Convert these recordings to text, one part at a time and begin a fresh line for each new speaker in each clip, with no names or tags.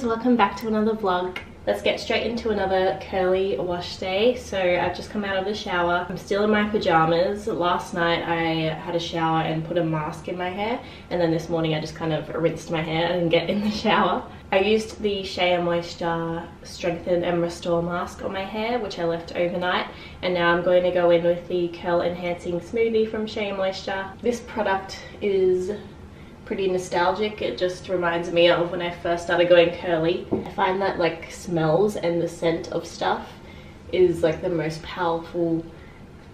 guys, welcome back to another vlog. Let's get straight into another curly wash day. So I've just come out of the shower. I'm still in my pajamas. Last night I had a shower and put a mask in my hair, and then this morning I just kind of rinsed my hair and get in the shower. I used the Shea Moisture Strengthen and Restore mask on my hair, which I left overnight, and now I'm going to go in with the Curl Enhancing Smoothie from Shea Moisture. This product is pretty nostalgic. It just reminds me of when I first started going curly. I find that like smells and the scent of stuff is like the most powerful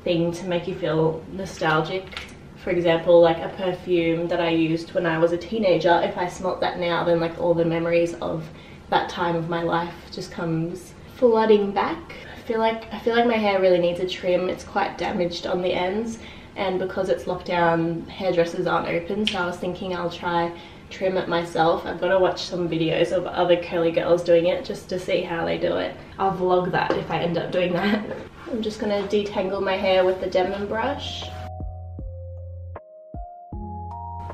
thing to make you feel nostalgic. For example, like a perfume that I used when I was a teenager, if I smelt that now, then like all the memories of that time of my life just comes flooding back. I feel like my hair really needs a trim. It's quite damaged on the ends, and because it's lockdown, hairdressers aren't open, so I was thinking I'll try trim it myself. I've got to watch some videos of other curly girls doing it just to see how they do it. I'll vlog that if I end up doing that. I'm just going to detangle my hair with the Demon brush.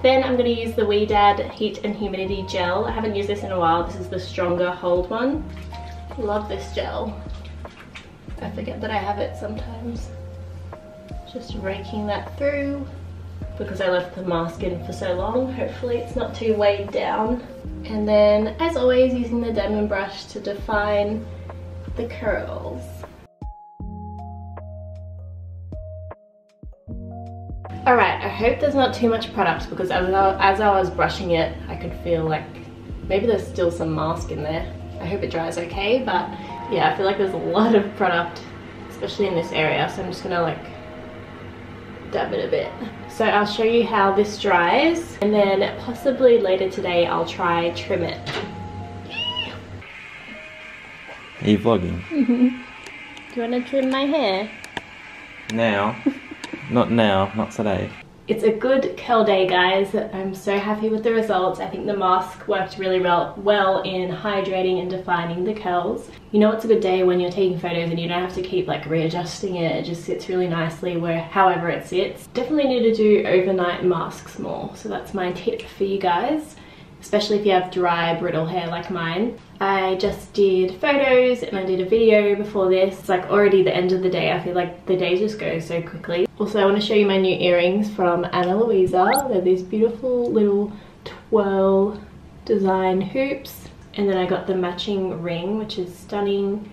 Then I'm going to use the Dad Heat and Humidity Gel. I haven't used this in a while. This is the stronger hold one. Love this gel. I forget that I have it sometimes. Just raking that through because I left the mask in for so long. Hopefully it's not too weighed down. And then, as always, using the Demon brush to define the curls. Alright, I hope there's not too much product because as I was brushing it, I could feel like maybe there's still some mask in there. I hope it dries okay, but yeah, I feel like there's a lot of product, especially in this area, so I'm just gonna like dab it a bit. So I'll show you how this dries, and then possibly later today I'll try trim it.
Are you vlogging?
Mm-hmm. Do you want to trim my hair?
Now? Not now, not today.
It's a good curl day, guys. I'm so happy with the results. I think the mask worked really well in hydrating and defining the curls. You know it's a good day when you're taking photos and you don't have to keep like readjusting it. It just sits really nicely however it sits. Definitely need to do overnight masks more. So that's my tip for you guys, especially if you have dry, brittle hair like mine. I just did photos and I did a video before this. It's like already the end of the day. I feel like the days just go so quickly. Also, I want to show you my new earrings from Ana Luisa. They're these beautiful little twirl design hoops. And then I got the matching ring, which is stunning.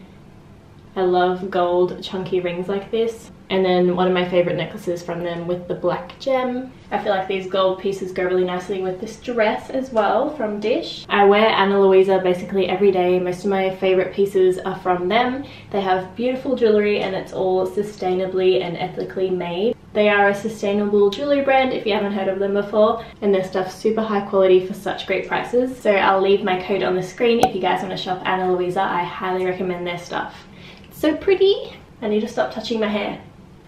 I love gold chunky rings like this. And then one of my favorite necklaces from them with the black gem. I feel like these gold pieces go really nicely with this dress as well from Dish. I wear Ana Luisa basically every day. Most of my favorite pieces are from them. They have beautiful jewelry and it's all sustainably and ethically made. They are a sustainable jewelry brand if you haven't heard of them before, and their stuff's super high quality for such great prices. So I'll leave my code on the screen if you guys want to shop Ana Luisa. I highly recommend their stuff. It's so pretty. I need to stop touching my hair.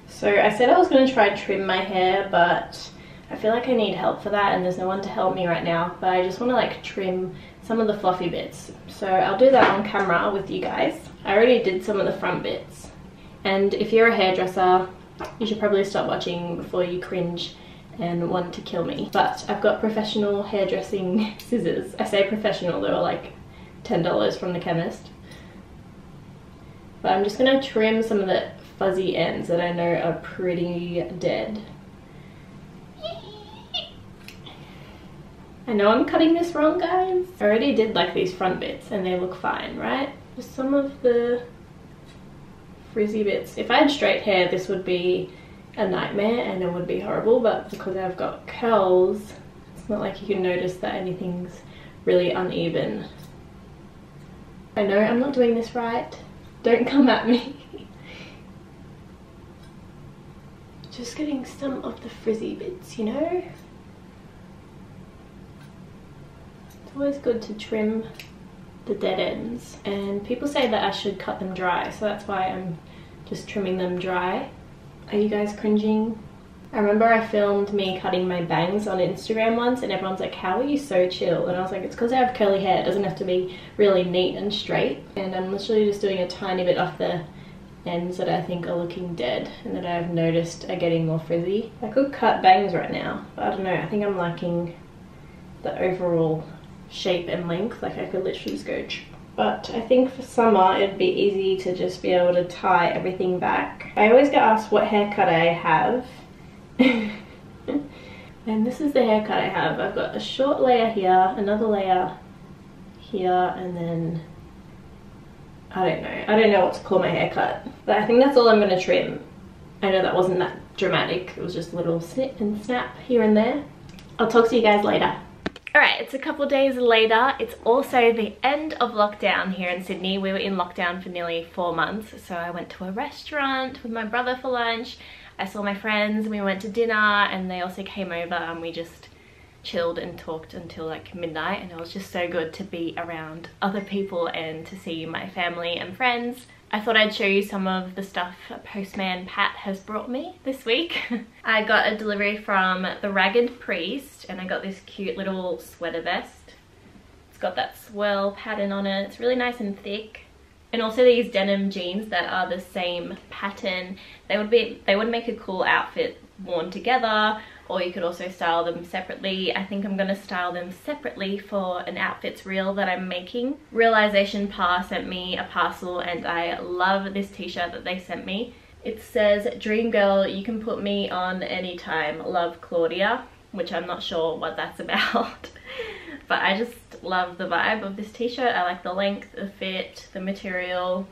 So I said I was going to try trim my hair, but I feel like I need help for that and there's no one to help me right now. But I just want to like trim some of the fluffy bits. So I'll do that on camera with you guys. I already did some of the front bits. And if you're a hairdresser, you should probably stop watching before you cringe and want to kill me. But I've got professional hairdressing scissors. I say professional, they were like $10 from the chemist. But I'm just going to trim some of the fuzzy ends that I know are pretty dead. I know I'm cutting this wrong, guys. I already did like these front bits and they look fine, right? Just some of the frizzy bits. If I had straight hair, this would be a nightmare and it would be horrible, but because I've got curls, it's not like you can notice that anything's really uneven. I know I'm not doing this right. Don't come at me. Just getting some of the frizzy bits, you know? It's always good to trim the dead ends. And people say that I should cut them dry, so that's why I'm just trimming them dry. Are you guys cringing? I remember I filmed me cutting my bangs on Instagram once and everyone's like, how are you so chill? And I was like, it's because I have curly hair. It doesn't have to be really neat and straight. And I'm literally just doing a tiny bit off the ends that I think are looking dead and that I've noticed are getting more frizzy. I could cut bangs right now, but I don't know, I think I'm liking the overall shape and length. Like I could literally just go. But I think for summer it'd be easy to just be able to tie everything back. I always get asked what haircut I have. And this is the haircut I have. I've got a short layer here, another layer here, and then I don't know what to call my haircut, but I think that's all I'm going to trim. I know that wasn't that dramatic, it was just a little snip and snap here and there. I'll talk to you guys later. Alright, it's a couple days later. It's also the end of lockdown here in Sydney. We were in lockdown for nearly 4 months, so I went to a restaurant with my brother for lunch. I saw my friends, we went to dinner, and they also came over and we just chilled and talked until like midnight, and it was just so good to be around other people and to see my family and friends. I thought I'd show you some of the stuff postman Pat has brought me this week. I got a delivery from the Ragged Priest, and I got this cute little sweater vest. It's got that swirl pattern on it. It's really nice and thick. And also these denim jeans that are the same pattern. They would make a cool outfit worn together, or you could also style them separately. I think I'm gonna style them separately for an outfits reel that I'm making. Realization Pa sent me a parcel, and I love this t-shirt that they sent me. It says, "Dream girl, you can put me on anytime. Love, Claudia," which I'm not sure what that's about. But I just love the vibe of this t-shirt. I like the length, the fit, the material.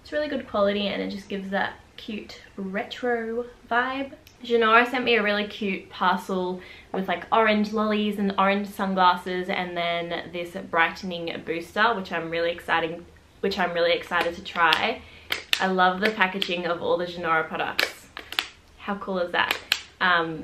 It's really good quality, and it just gives that cute retro vibe. Janora sent me a really cute parcel with like orange lollies and orange sunglasses, and then this brightening booster, which I'm really excited to try. I love the packaging of all the Janora products. How cool is that?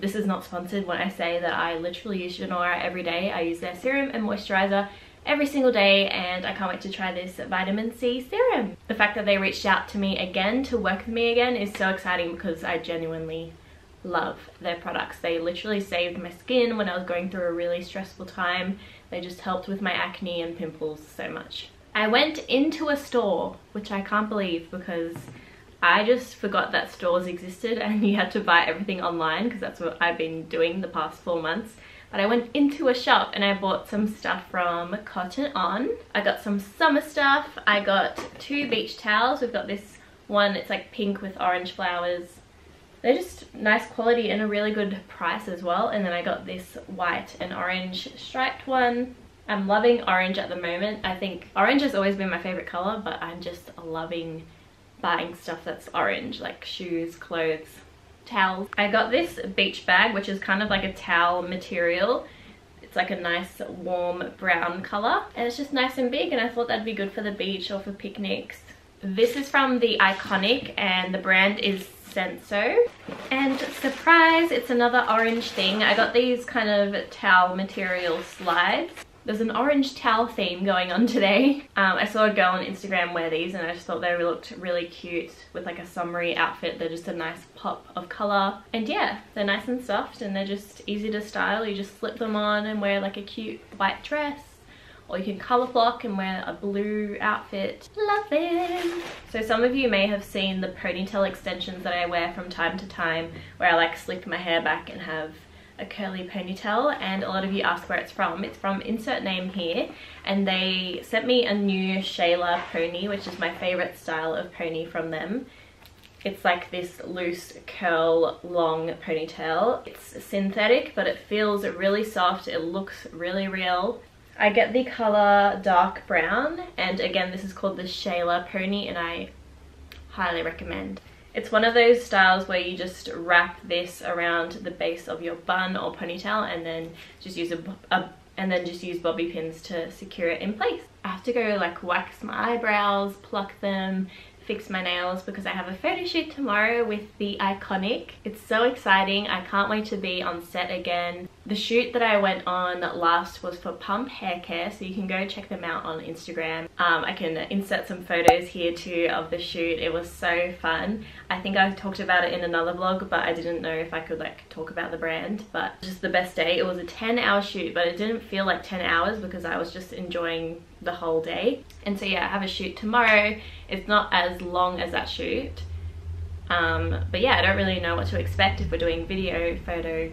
This is not sponsored when I say that I literally use Janora every day. I use their serum and moisturizer every single day, and I can't wait to try this vitamin C serum. The fact that they reached out to me again to work with me again is so exciting, because I genuinely love their products. They literally saved my skin when I was going through a really stressful time. They just helped with my acne and pimples so much. I went into a store, which I can't believe, because I just forgot that stores existed and you had to buy everything online, because that's what I've been doing the past 4 months. But I went into a shop and I bought some stuff from Cotton On. I got some summer stuff. I got 2 beach towels. We've got this one, it's like pink with orange flowers. They're just nice quality and a really good price as well. And then I got this white and orange striped one. I'm loving orange at the moment. I think orange has always been my favorite color, but I'm just loving buying stuff that's orange, like shoes, clothes, towels. I got this beach bag, which is kind of like a towel material. It's like a nice warm brown color, and it's just nice and big, and I thought that'd be good for the beach or for picnics. This is from the Iconic, and the brand is Senso. And surprise, it's another orange thing. I got these kind of towel material slides. There's an orange towel theme going on today. I saw a girl on Instagram wear these, and I just thought they looked really cute with like a summery outfit. They're just a nice pop of color, and yeah, they're nice and soft, and they're just easy to style. You just slip them on and wear like a cute white dress, or you can color block and wear a blue outfit. Love them. So some of you may have seen the ponytail extensions that I wear from time to time, where I like slick my hair back and have a curly ponytail, and a lot of you ask where it's from. It's from insert name here, and they sent me a new Shayla pony, which is my favorite style of pony from them. It's like this loose curl long ponytail. It's synthetic, but it feels really soft. It looks really real. I get the color dark brown, and again, this is called the Shayla pony, and I highly recommend. It's one of those styles where you just wrap this around the base of your bun or ponytail, and then just use bobby pins to secure it in place. I have to go like wax my eyebrows, pluck them, fix my nails, because I have a photo shoot tomorrow with the Iconic. It's so exciting. I can't wait to be on set again. The shoot that I went on last was for Pump Hair Care, so you can go check them out on Instagram. I can insert some photos here too of the shoot. It was so fun. I think I talked about it in another vlog, but I didn't know if I could like talk about the brand. But just the best day. It was a 10-hour shoot, but it didn't feel like 10 hours because I was just enjoying the whole day. And so yeah, I have a shoot tomorrow. It's not as long as that shoot, but yeah, I don't really know what to expect if we're doing video, photo,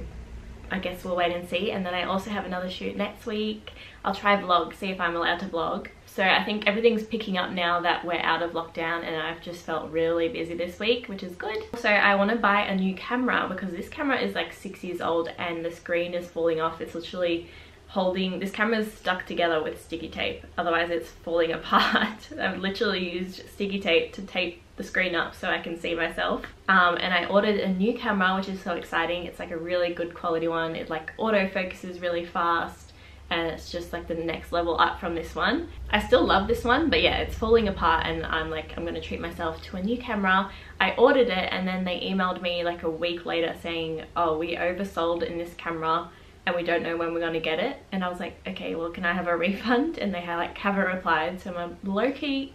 I guess we'll wait and see. And then I also have another shoot next week. I'll try vlog, see if I'm allowed to vlog. So I think everything's picking up now that we're out of lockdown, and I've just felt really busy this week, which is good. So I want to buy a new camera because this camera is like 6 years old and the screen is falling off. It's literally holding, this camera is stuck together with sticky tape, otherwise it's falling apart. I've literally used sticky tape to tape the screen up so I can see myself. And I ordered a new camera, which is so exciting. It's like a really good quality one. It like auto focuses really fast, and it's just like the next level up from this one. I still love this one, but yeah, it's falling apart, and I'm like, I'm gonna treat myself to a new camera. I ordered it, and then they emailed me like a week later saying, oh, we oversold in this camera and we don't know when we're gonna get it. And I was like, okay, well, can I have a refund? And they haven't replied, so I'm low-key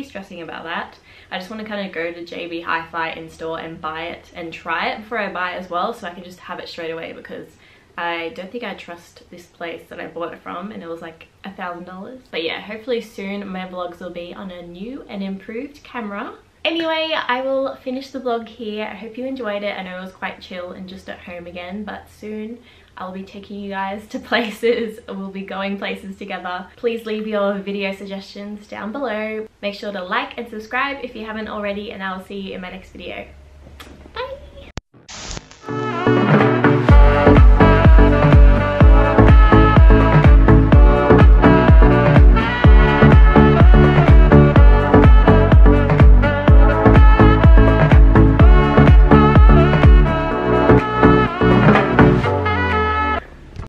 stressing about that. I just want to kind of go to JB Hi-Fi in store and buy it and try it before I buy it as well, so I can just have it straight away, because I don't think I trust this place that I bought it from, and it was like $1,000. But yeah, hopefully soon my vlogs will be on a new and improved camera. Anyway, I will finish the vlog here. I hope you enjoyed it. I know it was quite chill and just at home again, but soon I'll be taking you guys to places. We'll be going places together. Please leave your video suggestions down below. Make sure to like and subscribe if you haven't already, and I'll see you in my next video.